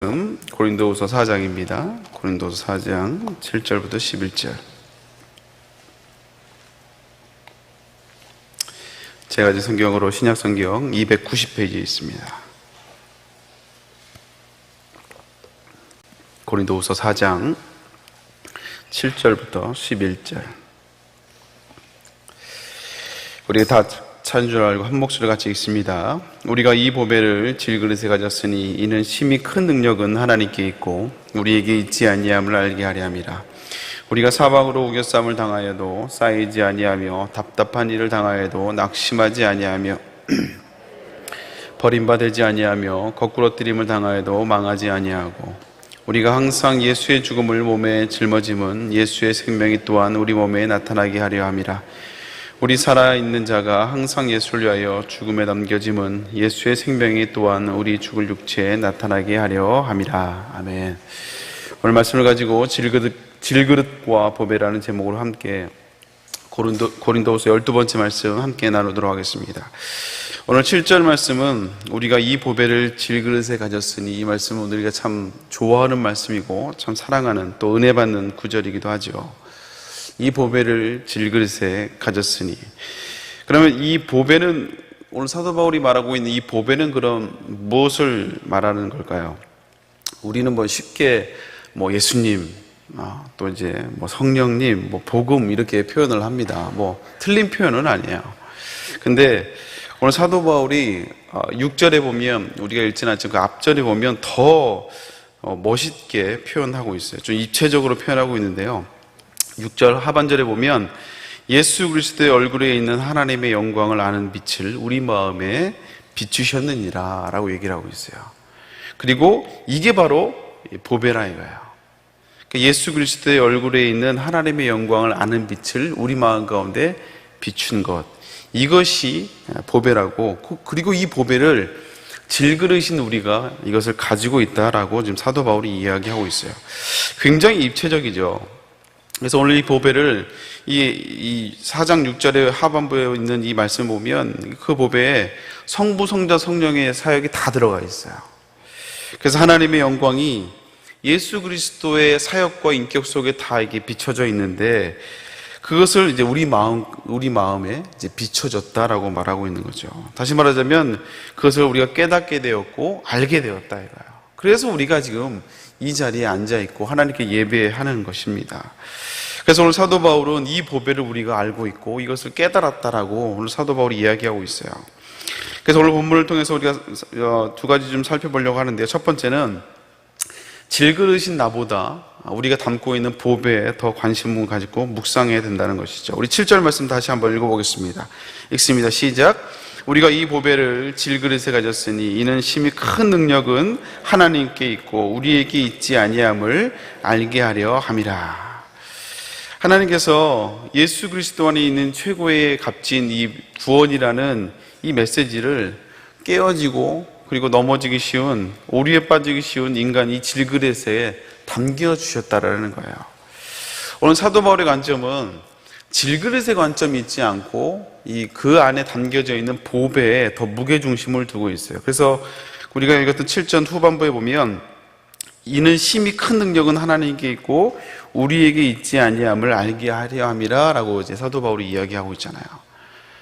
고린도후서 4장입니다. 고린도후서 4장 7절부터 11절. 제가 제 성경으로 신약 성경 290페이지에 있습니다. 고린도후서 4장 7절부터 11절. 우리가 다 찾은 줄 알고 한 목소리 같이 읽습니다. 우리가 이 보배를 질그릇에 가졌으니 이는 심히 큰 능력은 하나님께 있고 우리에게 있지 아니함을 알게 하려 함이라. 우리가 사방으로 우겨쌈을 당하여도 쌓이지 아니하며 답답한 일을 당하여도 낙심하지 아니하며 버림받지 아니하며 거꾸러뜨림을 당하여도 망하지 아니하고 우리가 항상 예수의 죽음을 몸에 짊어짐은 예수의 생명이 또한 우리 몸에 나타나게 하려 함이라. 우리 살아있는 자가 항상 예수를 위하여 죽음에 남겨짐은 예수의 생명이 또한 우리 죽을 육체에 나타나게 하려 함이라. 아멘. 오늘 말씀을 가지고 질그릇과 보배라는 제목으로 함께 고린도후서 12번째 말씀 함께 나누도록 하겠습니다. 오늘 7절 말씀은 우리가 이 보배를 질그릇에 가졌으니, 이 말씀은 우리가 참 좋아하는 말씀이고 참 사랑하는, 또 은혜 받는 구절이기도 하죠. 이 보배를 질그릇에 가졌으니, 그러면 이 보배는, 오늘 사도 바울이 말하고 있는 이 보배는 그럼 무엇을 말하는 걸까요? 우리는 쉽게 예수님, 또 이제 성령님, 복음 이렇게 표현을 합니다. 틀린 표현은 아니에요. 근데 오늘 사도 바울이 6절에 보면, 우리가 읽진 않지만 그 앞절에 보면 더 멋있게 표현하고 있어요. 좀 입체적으로 표현하고 있는데요. 6절 하반절에 보면 예수 그리스도의 얼굴에 있는 하나님의 영광을 아는 빛을 우리 마음에 비추셨느니라 라고 얘기를 하고 있어요. 그리고 이게 바로 보배라 이거예요. 예수 그리스도의 얼굴에 있는 하나님의 영광을 아는 빛을 우리 마음 가운데 비춘 것, 이것이 보배라고, 그리고 이 보배를 질그릇인 우리가 이것을 가지고 있다라고 지금 사도 바울이 이야기하고 있어요. 굉장히 입체적이죠. 그래서 오늘 이 보배를 이 4장 6절의 하반부에 있는 이 말씀 보면 그 보배에 성부, 성자, 성령의 사역이 다 들어가 있어요. 그래서 하나님의 영광이 예수 그리스도의 사역과 인격 속에 다 이게 비춰져 있는데, 그것을 이제 우리 마음에 이제 비춰졌다라고 말하고 있는 거죠. 다시 말하자면 그것을 우리가 깨닫게 되었고 알게 되었다 이거예요. 그래서 우리가 지금 이 자리에 앉아 있고 하나님께 예배하는 것입니다. 그래서 오늘 사도 바울은 이 보배를 우리가 알고 있고 이것을 깨달았다라고 오늘 사도 바울이 이야기하고 있어요. 그래서 오늘 본문을 통해서 우리가 두 가지 좀 살펴보려고 하는데요. 첫 번째는 질그릇인 나보다 우리가 담고 있는 보배에 더 관심을 가지고 묵상해야 된다는 것이죠. 우리 7절 말씀 다시 한번 읽어보겠습니다. 읽습니다. 시작. 우리가 이 보배를 질그릇에 가졌으니 이는 심히 큰 능력은 하나님께 있고 우리에게 있지 아니함을 알게 하려 함이라. 하나님께서 예수 그리스도 안에 있는 최고의 값진 이 구원이라는 이 메시지를 깨어지고 그리고 넘어지기 쉬운, 오류에 빠지기 쉬운 인간 이 질그릇에 담겨주셨다라는 거예요. 오늘 사도 바울의 관점은 질그릇의 관점이 있지 않고 그 안에 담겨져 있는 보배에 더 무게중심을 두고 있어요. 그래서 우리가 읽었던 7절 후반부에 보면 이는 심히 큰 능력은 하나님께 있고 우리에게 있지 아니함을 알게 하려 함이라 라고 이제 사도 바울이 이야기하고 있잖아요.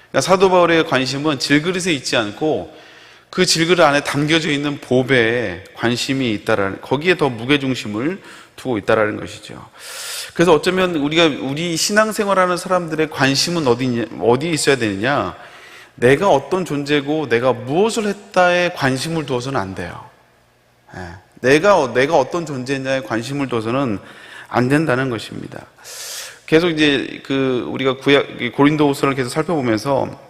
그러니까 사도 바울의 관심은 질그릇에 있지 않고 그 질그릇 안에 담겨져 있는 보배에 관심이 있다라는, 거기에 더 무게중심을 두고 있다라는 것이죠. 그래서 어쩌면 우리 신앙생활하는 사람들의 관심은 어디에 있어야 되느냐? 내가 어떤 존재고 내가 무엇을 했다에 관심을 두어서는 안 돼요. 내가 어떤 존재냐에 관심을 두어서는 안 된다는 것입니다. 계속 이제 우리가 고린도후서를 계속 살펴보면서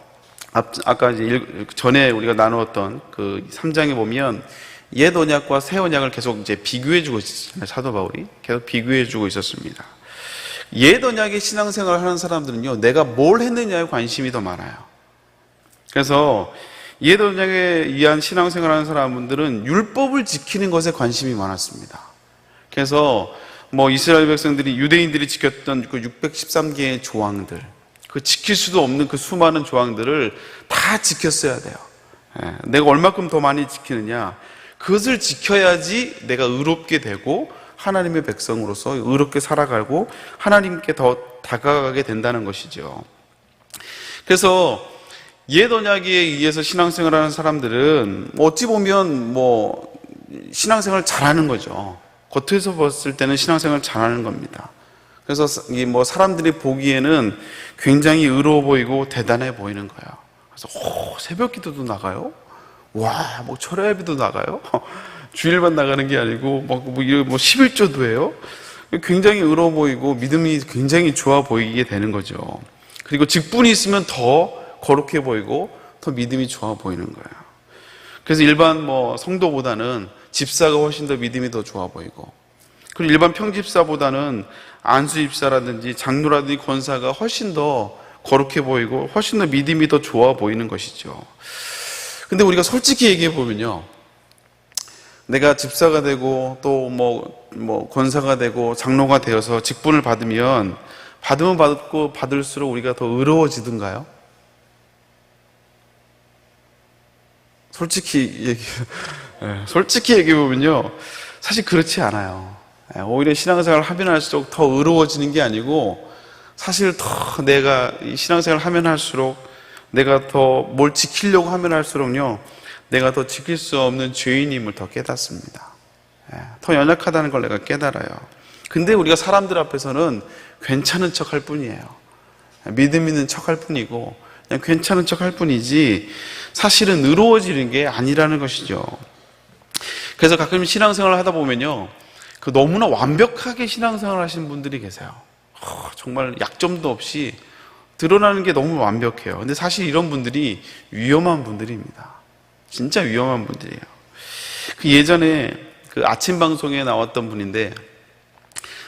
아까 이제 전에 우리가 나누었던 그 3장에 보면 옛 언약과 새 언약을 계속 이제 비교해주고 있었잖아요. 사도 바울이 계속 비교해주고 있었습니다. 옛 언약의 신앙생활을 하는 사람들은요, 내가 뭘 했느냐에 관심이 더 많아요. 그래서 옛 언약에 의한 신앙생활을 하는 사람들은 율법을 지키는 것에 관심이 많았습니다. 그래서 이스라엘 백성들이, 유대인들이 지켰던 그 613개의 조항들, 그 지킬 수도 없는 그 수많은 조항들을 다 지켰어야 돼요. 내가 얼마큼 더 많이 지키느냐, 그것을 지켜야지 내가 의롭게 되고 하나님의 백성으로서 의롭게 살아가고 하나님께 더 다가가게 된다는 것이죠. 그래서 옛 언약에 의해서 신앙생활하는 사람들은 어찌 보면 신앙생활 잘하는 거죠. 겉에서 봤을 때는 신앙생활 잘하는 겁니다. 그래서 사람들이 보기에는 굉장히 의로워 보이고 대단해 보이는 거예요. 그래서 새벽 기도도 나가요? 와, 철야 예배도 나가요? 주일만 나가는 게 아니고 11조도 해요? 굉장히 의로워 보이고 믿음이 굉장히 좋아 보이게 되는 거죠. 그리고 직분이 있으면 더 거룩해 보이고 더 믿음이 좋아 보이는 거예요. 그래서 일반 성도보다는 집사가 훨씬 더 믿음이 더 좋아 보이고, 그리고 일반 평집사보다는 안수집사라든지 장로라든지 권사가 훨씬 더 거룩해 보이고 훨씬 더 믿음이 더 좋아 보이는 것이죠. 근데 우리가 솔직히 얘기해 보면요, 내가 집사가 되고 또 권사가 되고 장로가 되어서 직분을 받으면 받으면 받고 받을수록 우리가 더 의로워지던가요? 솔직히 얘기해 보면요, 사실 그렇지 않아요. 오히려 신앙생활을 하면 할수록 더 의로워지는 게 아니고, 사실 더 내가 이 신앙생활을 하면 할수록 내가 더 뭘 지키려고 하면 할수록요, 내가 더 지킬 수 없는 죄인임을 더 깨닫습니다. 더 연약하다는 걸 내가 깨달아요. 근데 우리가 사람들 앞에서는 괜찮은 척 할 뿐이에요. 믿음 있는 척 할 뿐이고 그냥 괜찮은 척 할 뿐이지 사실은 의로워지는 게 아니라는 것이죠. 그래서 가끔 신앙생활을 하다 보면요, 너무나 완벽하게 신앙생활을 하시는 분들이 계세요. 정말 약점도 없이 드러나는 게 너무 완벽해요. 근데 사실 이런 분들이 위험한 분들입니다. 진짜 위험한 분들이에요. 예전에 아침 방송에 나왔던 분인데,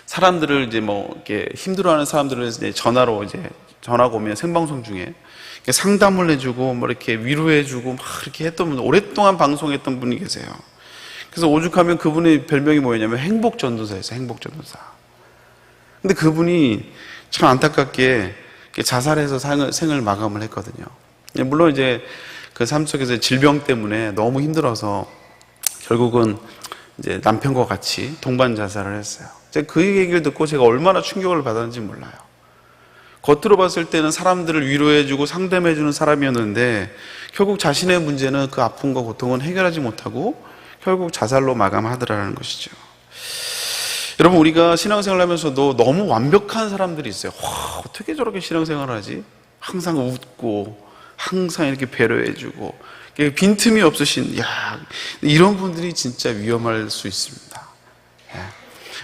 사람들을 이렇게 힘들어하는 사람들을 전화가 오면 생방송 중에 상담을 해주고 이렇게 위로해주고 이렇게 했던 분, 오랫동안 방송했던 분이 계세요. 그래서 오죽하면 그분의 별명이 뭐였냐면 행복전도사였어요. 행복전도사. 근데 그분이 참 안타깝게 자살해서 생을 마감을 했거든요. 물론 그 삶 속에서 질병 때문에 너무 힘들어서 결국은 남편과 같이 동반 자살을 했어요. 그 얘기를 듣고 제가 얼마나 충격을 받았는지 몰라요. 겉으로 봤을 때는 사람들을 위로해주고 상담해주는 사람이었는데 결국 자신의 문제는, 그 아픔과 고통은 해결하지 못하고 결국 자살로 마감하더라는 것이죠. 여러분, 우리가 신앙생활을 하면서도 너무 완벽한 사람들이 있어요. 어떻게 저렇게 신앙생활을 하지? 항상 웃고 항상 이렇게 배려해주고 빈틈이 없으신, 이런 분들이 진짜 위험할 수 있습니다.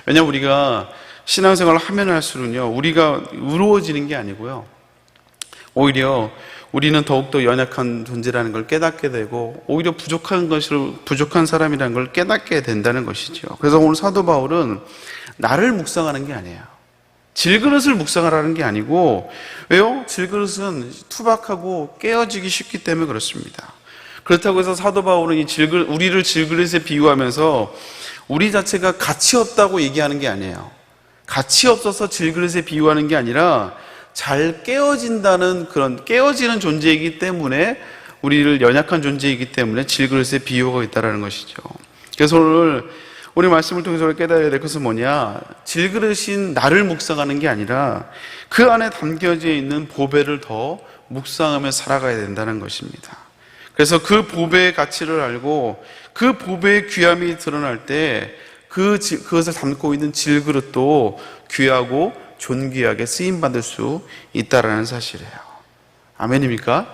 왜냐하면 우리가 신앙생활을 하면 할수록요, 우리가 의로워지는 게 아니고요, 오히려 우리는 더욱더 연약한 존재라는 걸 깨닫게 되고 오히려 부족한 사람이라는 걸 깨닫게 된다는 것이죠. 그래서 오늘 사도 바울은 나를 묵상하는 게 아니에요. 질그릇을 묵상하라는 게 아니고, 왜요? 질그릇은 투박하고 깨어지기 쉽기 때문에 그렇습니다. 그렇다고 해서 사도 바울은 우리를 질그릇에 비유하면서 우리 자체가 가치 없다고 얘기하는 게 아니에요. 가치 없어서 질그릇에 비유하는 게 아니라 잘 깨어진다는 그런 깨어지는 존재이기 때문에, 우리를 연약한 존재이기 때문에 질그릇에 비유가 있다는 것이죠. 그래서 오늘 우리 말씀을 통해서 깨달아야 될 것은 뭐냐? 질그릇인 나를 묵상하는 게 아니라 그 안에 담겨져 있는 보배를 더 묵상하며 살아가야 된다는 것입니다. 그래서 그 보배의 가치를 알고 그 보배의 귀함이 드러날 때 그것을 담고 있는 질그릇도 귀하고 존귀하게 쓰임받을 수 있다는 사실이에요. 아멘입니까?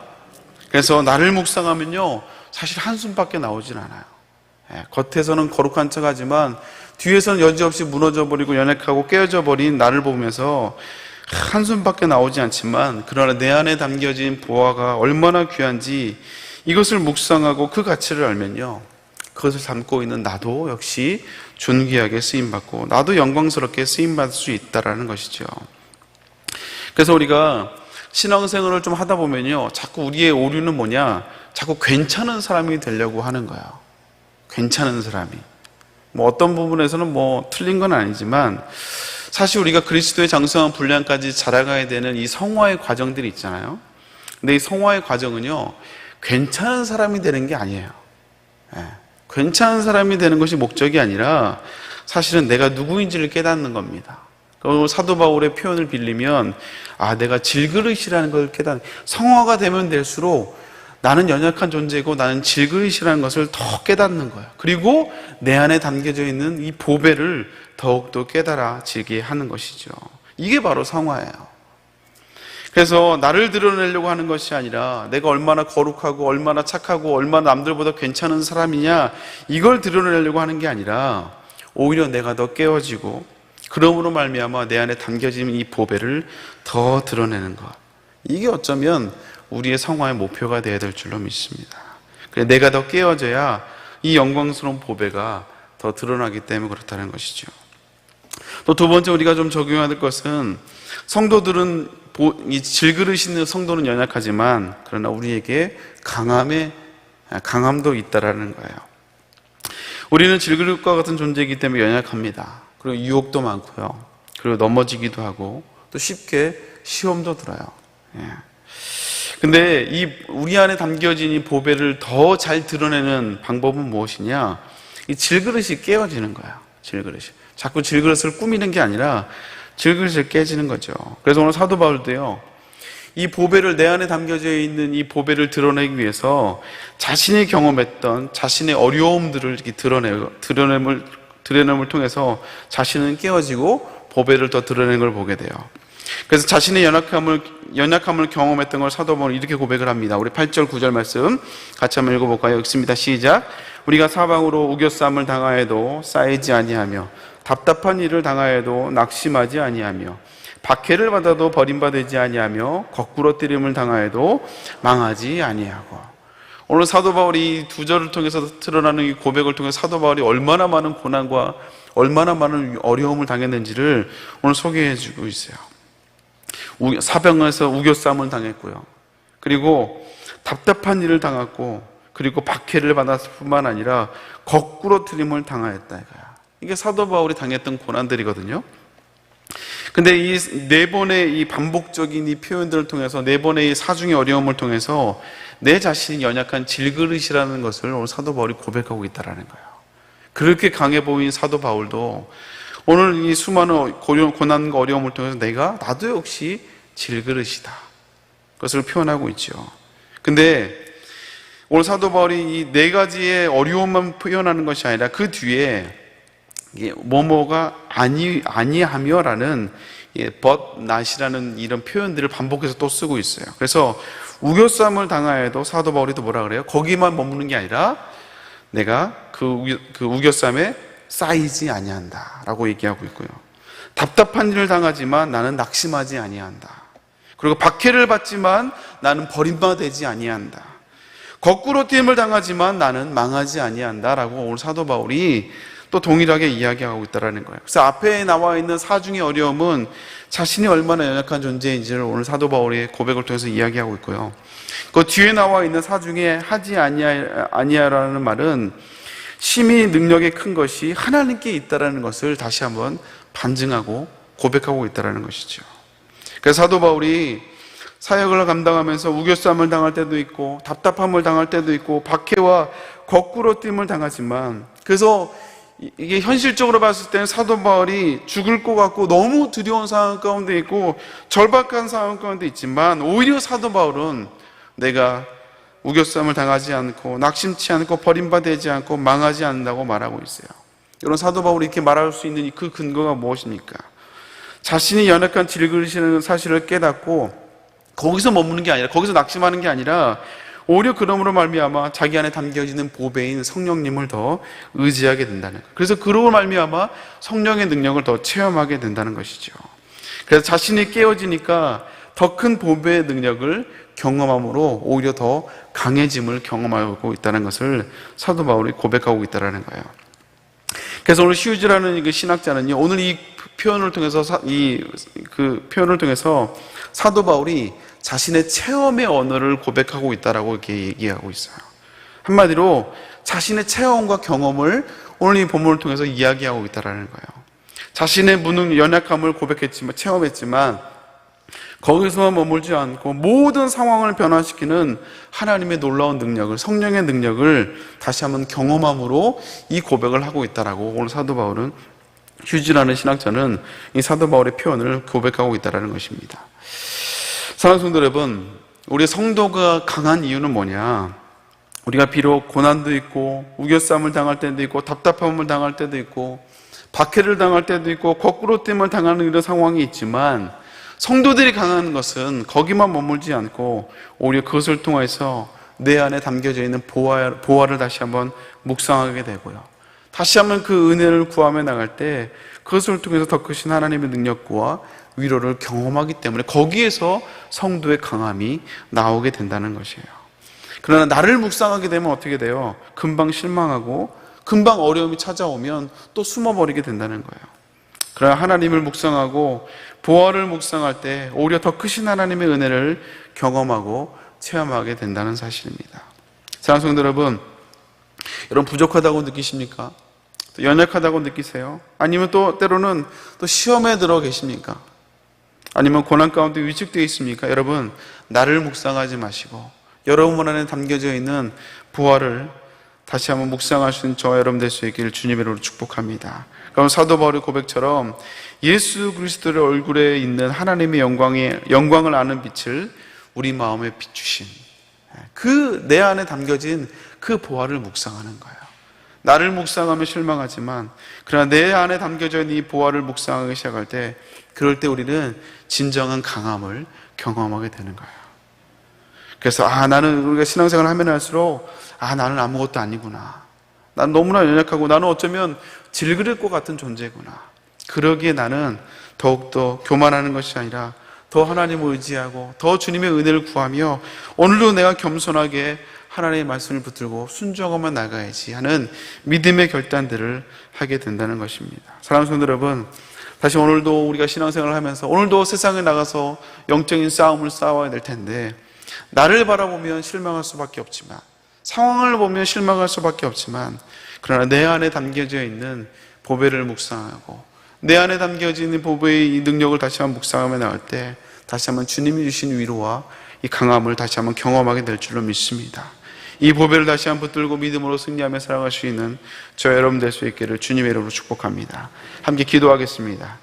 그래서 나를 묵상하면요, 사실 한숨밖에 나오진 않아요. 겉에서는 거룩한 척하지만 뒤에서는 여지없이 무너져버리고 연약하고 깨어져 버린 나를 보면서 한숨밖에 나오지 않지만, 그러나 내 안에 담겨진 보화가 얼마나 귀한지 이것을 묵상하고 그 가치를 알면요, 그것을 담고 있는 나도 역시 존귀하게 쓰임받고 나도 영광스럽게 쓰임받을 수 있다는 것이죠. 그래서 우리가 신앙생활을 좀 하다 보면요, 자꾸 우리의 오류는 뭐냐? 자꾸 괜찮은 사람이 되려고 하는 거예요. 괜찮은 사람이. 어떤 부분에서는 틀린 건 아니지만, 사실 우리가 그리스도의 장성한 분량까지 자라가야 되는 이 성화의 과정들이 있잖아요. 근데 이 성화의 과정은요, 괜찮은 사람이 되는 게 아니에요. 괜찮은 사람이 되는 것이 목적이 아니라 사실은 내가 누구인지를 깨닫는 겁니다. 사도 바울의 표현을 빌리면 내가 질그릇이라는 걸 깨닫는, 성화가 되면 될수록 나는 연약한 존재고 나는 질그릇이라는 것을 더 깨닫는 거예요. 그리고 내 안에 담겨져 있는 이 보배를 더욱더 깨달아지게 하는 것이죠. 이게 바로 성화예요. 그래서 나를 드러내려고 하는 것이 아니라 내가 얼마나 거룩하고 얼마나 착하고 얼마나 남들보다 괜찮은 사람이냐, 이걸 드러내려고 하는 게 아니라 오히려 내가 더 깨어지고 그러므로 말미암아 내 안에 담겨진 이 보배를 더 드러내는 것, 이게 어쩌면 우리의 성화의 목표가 되어야 될 줄로 믿습니다. 그래, 내가 더 깨어져야 이 영광스러운 보배가 더 드러나기 때문에 그렇다는 것이죠. 또 두 번째 우리가 좀 적용해야 될 것은, 성도들은 이 질그릇 있는 성도는 연약하지만 그러나 우리에게 강함도 있다라는 거예요. 우리는 질그릇과 같은 존재이기 때문에 연약합니다. 그리고 유혹도 많고요. 그리고 넘어지기도 하고 또 쉽게 시험도 들어요. 근데 이 우리 안에 담겨진 이 보배를 더 잘 드러내는 방법은 무엇이냐? 이 질그릇이 깨어지는 거야. 질그릇이. 자꾸 질그릇을 꾸미는 게 아니라 질그릇이 깨지는 거죠. 그래서 오늘 사도 바울도요, 이 보배를, 내 안에 담겨져 있는 이 보배를 드러내기 위해서 자신이 경험했던 자신의 어려움들을 이렇게 드러냄을 통해서 자신은 깨어지고 보배를 더 드러내는 걸 보게 돼요. 그래서 자신의 연약함을 경험했던 걸 사도 바울은 이렇게 고백을 합니다. 우리 8절 9절 말씀 같이 한번 읽어볼까요? 읽습니다. 시작. 우리가 사방으로 우겨쌈을 당하여도 쌓이지 아니하며 답답한 일을 당하여도 낙심하지 아니하며 박해를 받아도 버림받지 아니하며 거꾸로 뜨림을 당하여도 망하지 아니하고. 오늘 사도 바울이 두 절을 통해서 드러나는 이 고백을 통해 사도 바울이 얼마나 많은 고난과 얼마나 많은 어려움을 당했는지를 오늘 소개해 주고 있어요. 사병에서 우겨쌈을 당했고요. 그리고 답답한 일을 당했고, 그리고 박해를 받았을 뿐만 아니라 거꾸로 트림을 당하였다. 이게 사도 바울이 당했던 고난들이거든요. 근데 이 네 번의 이 반복적인 이 표현들을 통해서, 네 번의 이 사중의 어려움을 통해서 내 자신이 연약한 질그릇이라는 것을 오늘 사도 바울이 고백하고 있다는 거예요. 그렇게 강해 보인 사도 바울도 오늘 이 수많은 고난과 어려움을 통해서 나도 역시 질그릇이다, 그것을 표현하고 있죠. 근데 오늘 사도 바울이 이 네 가지의 어려움만 표현하는 것이 아니라 그 뒤에 뭐뭐가 아니하며라는 but not이라는 이런 표현들을 반복해서 또 쓰고 있어요. 그래서 우겨쌈을 당하여도 사도 바울이 또 뭐라 그래요? 거기만 머무는 게 아니라 내가 그 우겨쌈에 쌓이지 아니한다라고 얘기하고 있고요. 답답한 일을 당하지만 나는 낙심하지 아니한다. 그리고 박해를 받지만 나는 버림받지 아니한다. 거꾸로 띄임을 당하지만 나는 망하지 아니한다라고 오늘 사도 바울이 또 동일하게 이야기하고 있다는 거예요. 그래서 앞에 나와 있는 사중의 어려움은 자신이 얼마나 연약한 존재인지를 오늘 사도 바울의 고백을 통해서 이야기하고 있고요. 그 뒤에 나와 있는 사중에 하지 아니하라는 말은 심히 능력이 큰 것이 하나님께 있다는 것을 다시 한번 반증하고 고백하고 있다는 것이죠. 그래서 사도 바울이 사역을 감당하면서 우겨쌈을 당할 때도 있고 답답함을 당할 때도 있고 박해와 거꾸로 뜸을 당하지만, 그래서 이게 현실적으로 봤을 때는 사도 바울이 죽을 것 같고 너무 두려운 상황 가운데 있고 절박한 상황 가운데 있지만, 오히려 사도 바울은 내가 우겨쌈을 당하지 않고 낙심치 않고 버림받지 않고 망하지 않는다고 말하고 있어요. 이런 사도 바울이 이렇게 말할 수 있는 그 근거가 무엇입니까? 자신이 연약한 질그릇이라는 사실을 깨닫고 거기서 머무는 게 아니라, 거기서 낙심하는 게 아니라 오히려 그러므로 말미암아 자기 안에 담겨지는 보배인 성령님을 더 의지하게 된다는 거예요. 그래서 그로 말미암아 성령의 능력을 더 체험하게 된다는 것이죠. 그래서 자신이 깨어지니까 더 큰 보배의 능력을 경험함으로 오히려 더 강해짐을 경험하고 있다는 것을 사도 바울이 고백하고 있다는 거예요. 그래서 오늘 휴즈라는 그 신학자는요, 오늘 이 표현을 통해서 그 표현을 통해서 사도 바울이 자신의 체험의 언어를 고백하고 있다라고 이렇게 얘기하고 있어요. 한마디로 자신의 체험과 경험을 오늘 이 본문을 통해서 이야기하고 있다라는 거예요. 자신의 무능 연약함을 고백했지만, 체험했지만 거기서만 머물지 않고 모든 상황을 변화시키는 하나님의 놀라운 능력을, 성령의 능력을 다시 한번 경험함으로 이 고백을 하고 있다라고 오늘 사도 바울은, 휴지라는 신학자는 이 사도 바울의 표현을 고백하고 있다는 것입니다. 사랑하는 성도 여러분, 우리 성도가 강한 이유는 뭐냐? 우리가 비록 고난도 있고 우겨쌈을 당할 때도 있고 답답함을 당할 때도 있고 박해를 당할 때도 있고 거꾸로 뜸을 당하는 이런 상황이 있지만, 성도들이 강한 것은 거기만 머물지 않고 오히려 그것을 통해서 내 안에 담겨져 있는 보화를 다시 한번 묵상하게 되고요, 다시 한번 그 은혜를 구하며 나갈 때 그것을 통해서 더 크신 하나님의 능력과 위로를 경험하기 때문에 거기에서 성도의 강함이 나오게 된다는 것이에요. 그러나 나를 묵상하게 되면 어떻게 돼요? 금방 실망하고 금방 어려움이 찾아오면 또 숨어버리게 된다는 거예요. 그러나 하나님을 묵상하고 보화를 묵상할 때 오히려 더 크신 하나님의 은혜를 경험하고 체험하게 된다는 사실입니다. 사랑하는 성도 여러분, 여러분 부족하다고 느끼십니까? 또 연약하다고 느끼세요? 아니면 또 때로는 또 시험에 들어 계십니까? 아니면 고난 가운데 위축되어 있습니까? 여러분, 나를 묵상하지 마시고 여러분 안에 담겨져 있는 부활을 다시 한번 묵상할 수 있는 저와 여러분 될 수 있기를 주님의 이름으로 축복합니다. 그럼 사도 바울의 고백처럼 예수 그리스도의 얼굴에 있는 하나님의 영광을 아는 빛을 우리 마음에 비추신, 그 내 안에 담겨진 그 보화를 묵상하는 거예요. 나를 묵상하며 실망하지만 그러나 내 안에 담겨져 있는 이 보화를 묵상하기 시작할 때, 그럴 때 우리는 진정한 강함을 경험하게 되는 거예요. 그래서 나는, 우리가 신앙생활을 하면 할수록 나는 아무것도 아니구나, 난 너무나 연약하고 나는 어쩌면 질그릇 것 같은 존재구나, 그러기에 나는 더욱더 교만하는 것이 아니라 더 하나님을 의지하고 더 주님의 은혜를 구하며 오늘도 내가 겸손하게 하나님의 말씀을 붙들고 순종하며 나가야지 하는 믿음의 결단들을 하게 된다는 것입니다. 사랑하는 성도 여러분, 다시 오늘도 우리가 신앙생활을 하면서 오늘도 세상에 나가서 영적인 싸움을 싸워야 될 텐데, 나를 바라보면 실망할 수밖에 없지만, 상황을 보면 실망할 수밖에 없지만, 그러나 내 안에 담겨져 있는 보배를 묵상하고 내 안에 담겨져 있는 보배의 이 능력을 다시 한번 묵상하며 나갈 때 다시 한번 주님이 주신 위로와 이 강함을 다시 한번 경험하게 될 줄로 믿습니다. 이 보배를 다시 한번 붙들고 믿음으로 승리하며 살아갈 수 있는 저 여러분 될 수 있기를 주님의 이름으로 축복합니다. 함께 기도하겠습니다.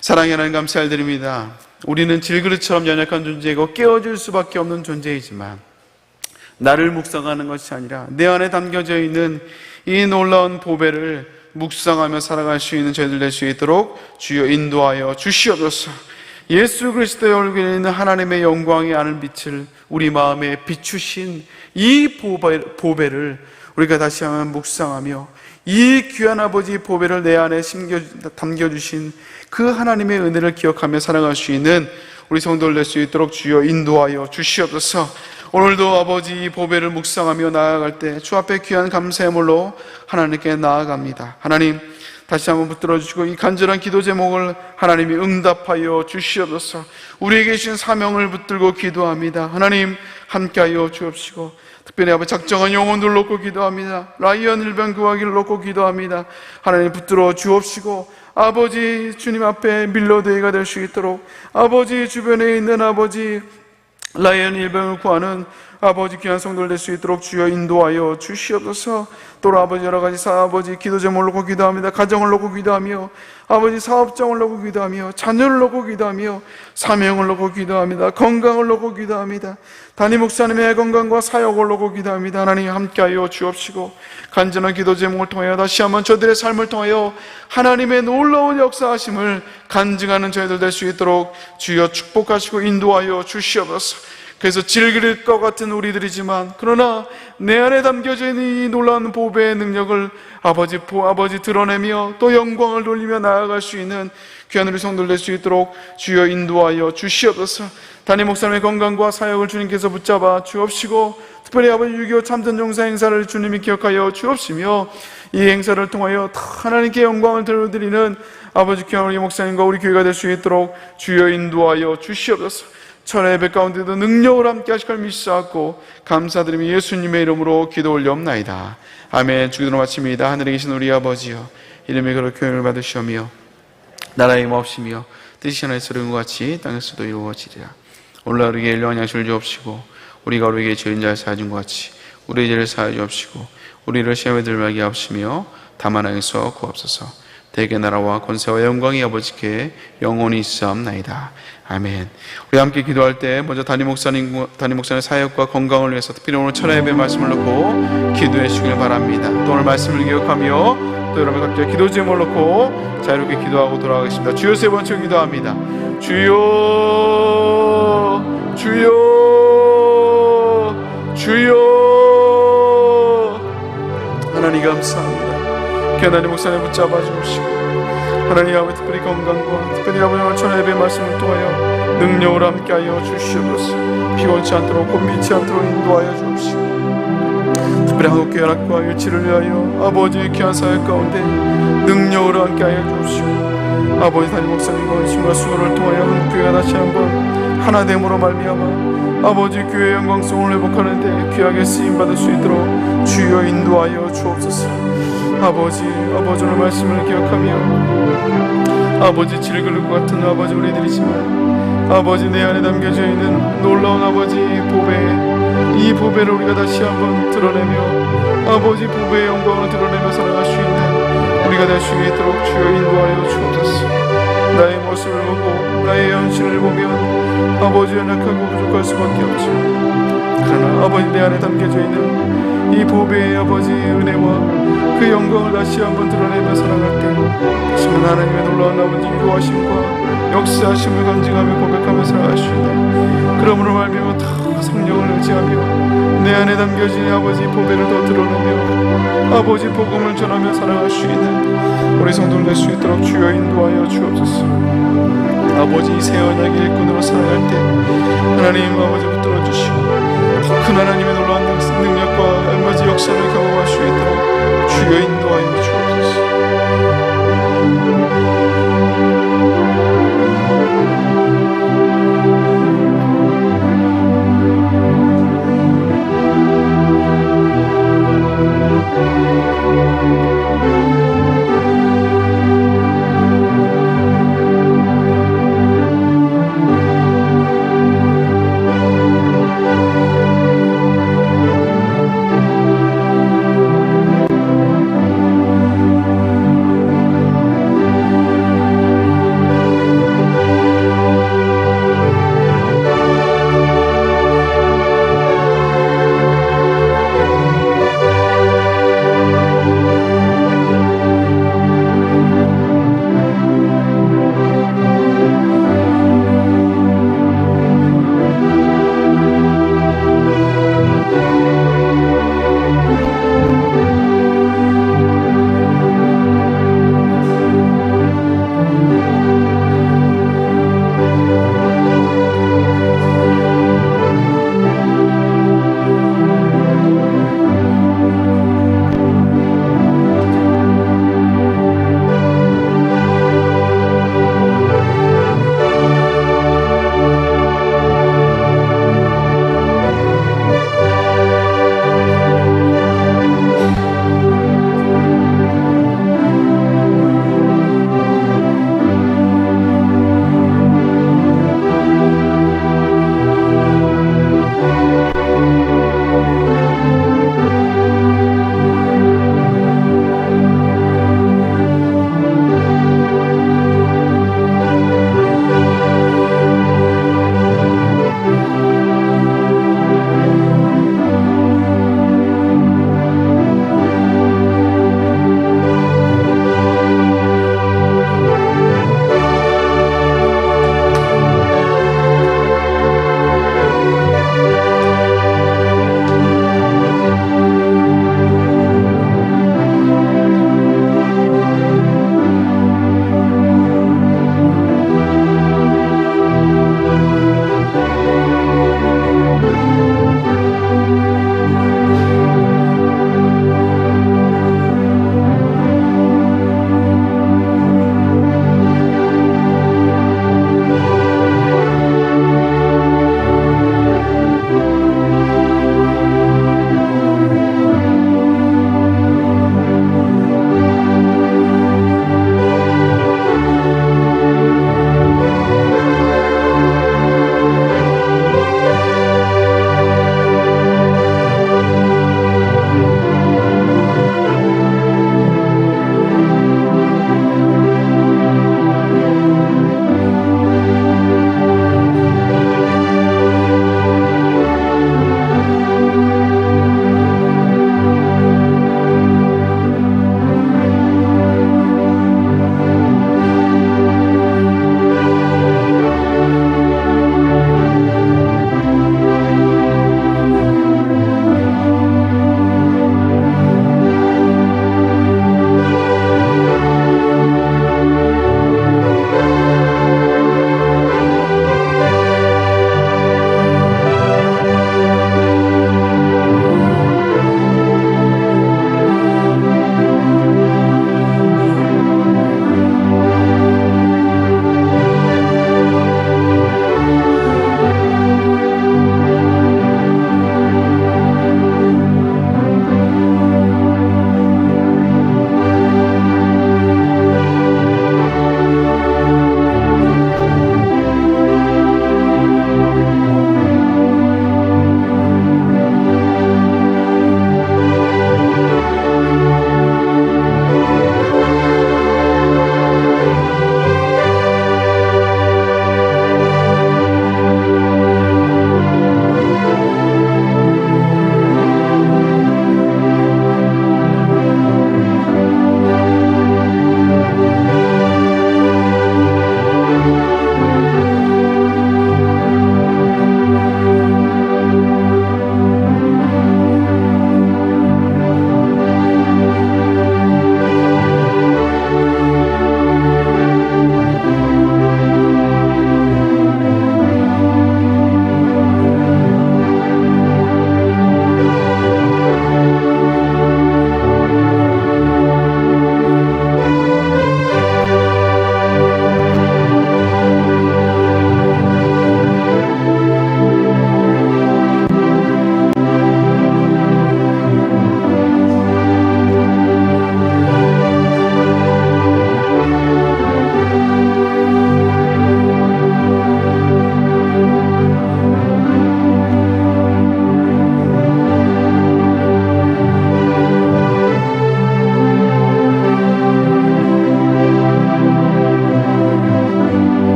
사랑의 하나님, 감사드립니다. 우리는 질그릇처럼 연약한 존재이고 깨어질 수밖에 없는 존재이지만, 나를 묵상하는 것이 아니라 내 안에 담겨져 있는 이 놀라운 보배를 묵상하며 살아갈 수 있는 저희들 될 수 있도록 주여 인도하여 주시옵소서. 예수 그리스도의 얼굴에 있는 하나님의 영광이 아는 빛을 우리 마음에 비추신 이 보배를 우리가 다시 한번 묵상하며, 이 귀한 아버지 보배를 내 안에 담겨주신 그 하나님의 은혜를 기억하며 살아갈 수 있는 우리 성도들 될 수 있도록 주여 인도하여 주시옵소서. 오늘도 아버지 이 보배를 묵상하며 나아갈 때 주 앞에 귀한 감사의 물로 하나님께 나아갑니다. 하나님, 다시 한번 붙들어 주시고 이 간절한 기도 제목을 하나님이 응답하여 주시옵소서. 우리에게 주신 사명을 붙들고 기도합니다. 하나님 함께하여 주옵시고, 특별히 아버지 작정한 영혼들 놓고 기도합니다. 라이언 일병 구하기를 놓고 기도합니다. 하나님 붙들어 주옵시고, 아버지 주님 앞에 밀러대기가 될 수 있도록 아버지 주변에 있는 아버지 라이언 일병을 구하는 아버지 귀한 성도들 될 수 있도록 주여 인도하여 주시옵소서. 또 아버지 여러 가지 아버지 기도 제목을 놓고 기도합니다. 가정을 놓고 기도하며 아버지 사업장을 놓고 기도하며 자녀를 놓고 기도하며 사명을 놓고 기도합니다. 건강을 놓고 기도합니다. 담임 목사님의 건강과 사역을 놓고 기도합니다. 하나님 함께하여 주옵시고, 간절한 기도 제목을 통하여 다시 한번 저들의 삶을 통하여 하나님의 놀라운 역사하심을 간증하는 저희들 될 수 있도록 주여 축복하시고 인도하여 주시옵소서. 그래서 질그릇 것 같은 우리들이지만 그러나 내 안에 담겨져 있는 이 놀라운 보배의 능력을 아버지 드러내며 또 영광을 돌리며 나아갈 수 있는 귀한 우리 성도들 될 수 있도록 주여 인도하여 주시옵소서. 담임 목사님의 건강과 사역을 주님께서 붙잡아 주옵시고, 특별히 아버지 6.25 참전 용사 행사를 주님이 기억하여 주옵시며, 이 행사를 통하여 하나님께 영광을 드리는 아버지 귀한 우리 목사님과 우리 교회가 될 수 있도록 주여 인도하여 주시옵소서. 철의 예배 가운데도 능력을 함께 하실 걸 믿사옵고 감사드리며 예수님의 이름으로 기도 올려옵나이다. 아멘. 주기도로 마칩니다. 하늘에 계신 우리 아버지여, 이름이 그렇게 교회를 받으시오며 나라의 임하옵시며 뜻이 하늘에서 이룬 것 같이 땅에서도 이루어지리라. 오늘날 우리에게 일용할 양식을 주옵시고 우리가 우리에게 죄인 자를 사하여 준 것 같이 우리의 죄를 사하여 주옵시고 우리를 시험에 들게 하옵시며 다만 악에서 구하옵소서. 대개 나라와 권세와 영광이 아버지께 영원히 있사옵나이다. 아멘. 우리 함께 기도할 때 먼저 담임 목사님의 사역과 건강을 위해서 특별히 오늘 천하 예배 말씀을 놓고 기도해 주시길 바랍니다. 또 오늘 말씀을 기억하며 또 여러분 각자 기도 제목을 놓고 자유롭게 기도하고 돌아가겠습니다. 주여 세 번째 기도합니다. 주여 주여 주여. 하나님 감사합니다. 하나님 목사님 붙잡아 주옵시고 하나님 아버지 특별히 건강과 특별히 아버지 천하 예배 말씀을 통하여 능력으로 함께하여 주시옵소서. 피곤치 않도록 곤미치 않도록 인도하여 주옵시고 특별히 한국교회 연합과 일치를 위하여 아버지의 귀한 사역 가운데 능력으로 함께하여 주옵시고 아버지 담임 목사님과 은신과 수고를 통하여 한국교회가 다시 한번 하나됨으로 말미암아 아버지 교회의 영광성을 회복하는데 귀하게 쓰임받을 수 있도록 주여 인도하여 주옵소서. 아버지 오늘 말씀을 기억하며 아버지 질을 긁을 것 같은 아버지 우리들이지만 아버지 내 안에 담겨져 있는 놀라운 아버지 보배, 이 보배를 우리가 다시 한번 드러내며 아버지 보배의 영광을 드러내며 살아갈 수 있는 우리가 될 수 있도록 주여 인도하여 주옵소서. 나의 모습을 보고 나의 현실을 보면 아버지 연약하고 부족할 수밖에 없죠. 그러나 아버지 내 안에 담겨져 있는 이 보배의 아버지 은혜와 그 영광을 다시 한번 드러내며 살아갈 때 다시금 하나님의 놀라운 아버지 인도하심과 역사하심을 간직하며 고백하며 살아갈 수 있는 그러므로 말미암아 다 성령을 의지하며 내 안에 담겨진 아버지 보배를 더 드러내며 아버지 복음을 전하며 살아갈 수 있는 우리 성도를 될 수 있도록 주여 인도하여 주옵소서. 아버지 새 언약의 일꾼으로 살아갈 때 하나님 아버지 붙들어 주시고 큰 하나님의 놀라운 능력과 아버지 역사를 경험할 수 있도록 주여 인도하여 주옵소서.